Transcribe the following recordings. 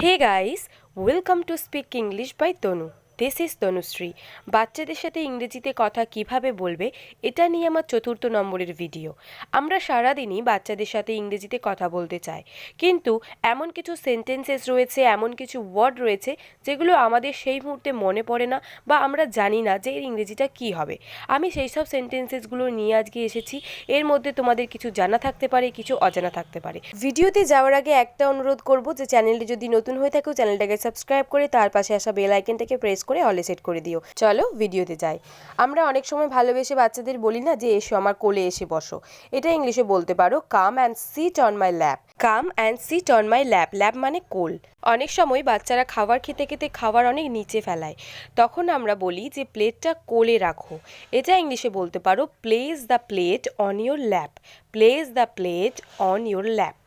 Hey guys, welcome to Speak English by Tonu. This is Tanushree. বাচ্চাদের সাথে ইংরেজিতে কথা কিভাবে বলবে এটা নিয়ে আমার 4th নম্বরের ভিডিও। আমরা সারাদিনই বাচ্চাদের সাথে ইংরেজিতে কথা বলতে চাই, কিন্তু এমন কিছু সেন্টেন্সেস রয়েছে, এমন কিছু ওয়ার্ড রয়েছে যেগুলো আমাদের সেই মুহূর্তে মনে পড়ে না বা আমরা জানি না যে এর ইংরেজিটা কী হবে। আমি সেই সব সেন্টেন্সেসগুলো নিয়ে আজকে এসেছি। এর মধ্যে তোমাদের কিছু জানা থাকতে পারে, কিছু অজানা থাকতে পারে। ভিডিওতে যাওয়ার আগে একটা অনুরোধ করব যে চ্যানেলটি যদি নতুন হয়ে থাকে চ্যানেলটাকে সাবস্ক্রাইব করে তার পাশে আসা বেল আইকনটাকে প্রেস করে অলে সেট করে দিও। চলো ভিডিওতে যাই। আমরা অনেক সময় ভালোবেসে বাচ্চাদের বলি না যে এসো আমার কোলে এসে বসো। এটা ইংলিশে বলতে পারো come and sit on my lap. Come and sit on my lap. Lap মানে কোল। অনেক সময় বাচ্চারা খাবার খেতে খেতে খাবার অনেক নিচে ফেলায়, তখন আমরা বলি যে প্লেটটা কোলে রাখো। এটা ইংলিশে বলতে পারো place the plate on your lap. Place the plate on your lap.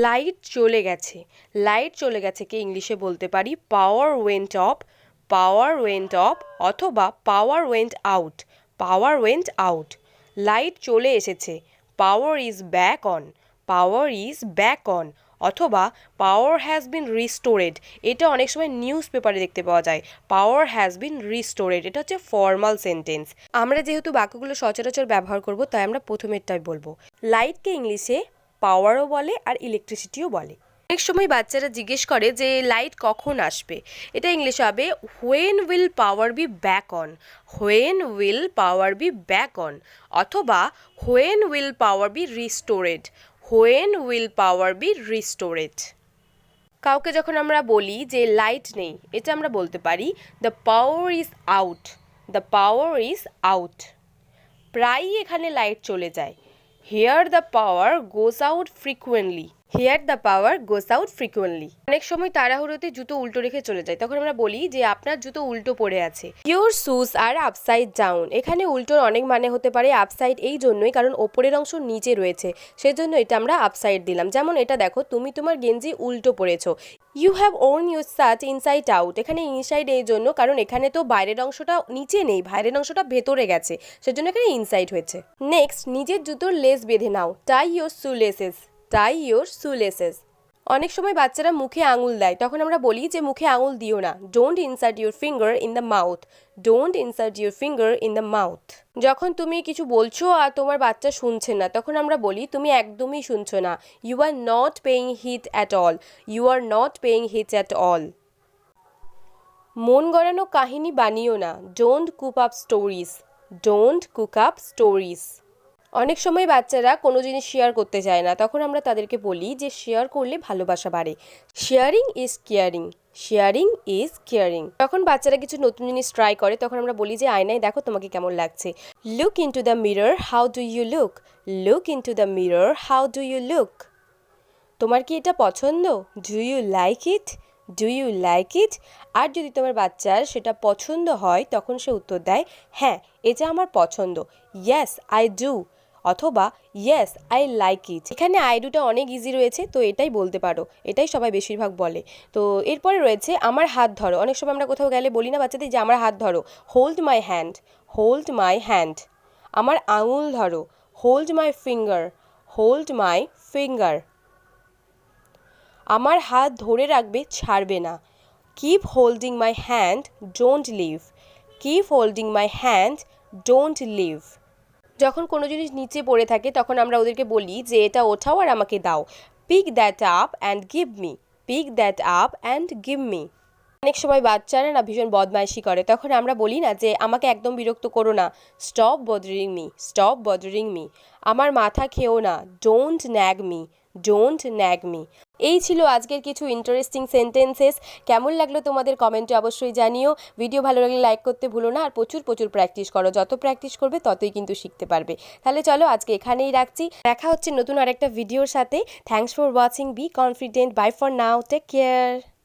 Light চলে গেছে। লাইট চলে গেছে কে ইংলিশে বলতে পারি power went off. Power went off অথবা power went out. Power went out. Light চলে এসেছে। Power is back on. Power is back on অথবা পাওয়ার হ্যাজ বিন রিস্টোরেড। এটা অনেক সময় নিউজ পেপারে দেখতে পাওয়া যায়। পাওয়ার হ্যাজ বিন রিস্টোরেড, এটা হচ্ছে ফর্মাল সেন্টেন্স। আমরা যেহেতু বাক্যগুলো সচরাচর ব্যবহার করব তাই আমরা প্রথমেরটাই বলবো। লাইটকে ইংলিশে পাওয়ারও বলে আর ইলেকট্রিসিটিও বলে। অনেক সময় বাচ্চারা জিজ্ঞেস করে যে লাইট কখন আসবে। এটা ইংলিশে হবে when will power be back on. When will power be back on অথবা when will power be restored. When will power be restored. কাউকে যখন আমরা বলি যে লাইট নেই, এটা আমরা বলতে পারি the power is out. The power is out. প্রায়ই এখানে লাইট চলে যায়। Here the power goes out frequently. Here the power goes out frequently. অনেক সময় তাড়াহুড়োতে জুতো উল্টো রেখে চলে যায়, তখন আমরা বলি যে আপনার জুতো উল্টো পড়ে আছে। Your shoes are upside down. এখানে উল্টোর অনেক মানে হতে পারে। আপসাইড এই জন্যই কারণ ওপরের অংশ নিচে রয়েছে, সেজন্য এটা আমরা আপসাইড দিলাম। যেমন এটা দেখো, তুমি তোমার গেঞ্জি উল্টো পরেছো। You have worn your shirt inside out. এখানে ইনসাইড এই জন্য কারণ এখানে তো বাইরের অংশটা নিচে নেই, বাইরের অংশটা ভেতরে গেছে, সেজন্য এখানে ইনসাইড হয়েছে। নেক্সট, নিজের জুতোর লেস বেঁধে নাও। Tie your shoe laces. Tie your shoe laces. অনেক সময় বাচ্চারা মুখে আঙুল দেয়, তখন আমরা বলি যে মুখে আঙুল দিও না। Don't insert your finger in the mouth. Don't insert your finger in the mouth. যখন তুমি কিছু বলছো আর তোমার বাচ্চা শুনছে না, তখন আমরা বলি তুমি একদমই শুনছো না। You are not paying heed at all. You are not paying heed at all. মন গড়ানো কাহিনী বানিও না। Don't cook up stories. Don't cook up stories. অনেক সময় বাচ্চারা কোনো জিনিস শেয়ার করতে চায় না, তখন আমরা তাদেরকে বলি যে শেয়ার করলে ভালোবাসা বাড়ে। Sharing is caring. Sharing is caring. যখন বাচ্চারা কিছু নতুন জিনিস ট্রাই করে তখন আমরা বলি যে আয়নায় দেখো তোমাকে কেমন লাগছে। Look into the mirror, how do you look. Look into the mirror, how do you look. তোমার কি এটা পছন্দ? Do you like it. Do you like it. আর যদি তোমার বাচ্চার সেটা পছন্দ হয় তখন সে উত্তর দেয় হ্যাঁ এটা আমার পছন্দ। ইয়েস আই ডু অথবা ইয়েস আই লাইক ইট। এখানে আই ডুটা অনেক ইজি রয়েছে, তো এটাই বলতে পারো। এটাই সবাই বেশিরভাগ বলে। তো এরপরে রয়েছে আমার হাত ধরো। অনেক সময় আমরা কোথাও গেলে বলি না বাচ্চাদের যে আমার হাত ধরো। Hold my hand. Hold my hand. আমার আঙুল ধরো। Hold my finger. Hold my finger. আমার হাত ধরে রাখবে, ছাড়বে না। Keep holding my hand, don't leave. Keep holding my hand, don't leave. যখন কোনো জিনিস নিচে পড়ে থাকে তখন আমরা ওদেরকে বলি যে এটা ওঠাও আর আমাকে দাও। Pick that up and give me. Pick that up and give me. অনেক সময় বাচ্চারা না ভীষণ বদমাইশি করে, তখন আমরা বলি না যে আমাকে একদম বিরক্ত করো না। Stop bothering me. Stop bothering me. আমার মাথা খেও না। Don't nag me. Don't nag me. এই ছিল আজকের কিছু ইন্টারেস্টিং সেন্টেন্সেস। কেমন লাগলো তোমাদের কমেন্টে অবশ্যই জানিও। ভিডিও ভালো লাগলে লাইক করতে ভুলো না, আর প্রচুর প্রচুর প্র্যাকটিস করো। যত প্র্যাকটিস করবে ততই কিন্তু শিখতে পারবে। তাহলে চলো আজকে এখানেই রাখছি। দেখা হচ্ছে নতুন আরেকটা ভিডিওর সাথে। Thanks for watching. Be confident. Bye for now. Take care.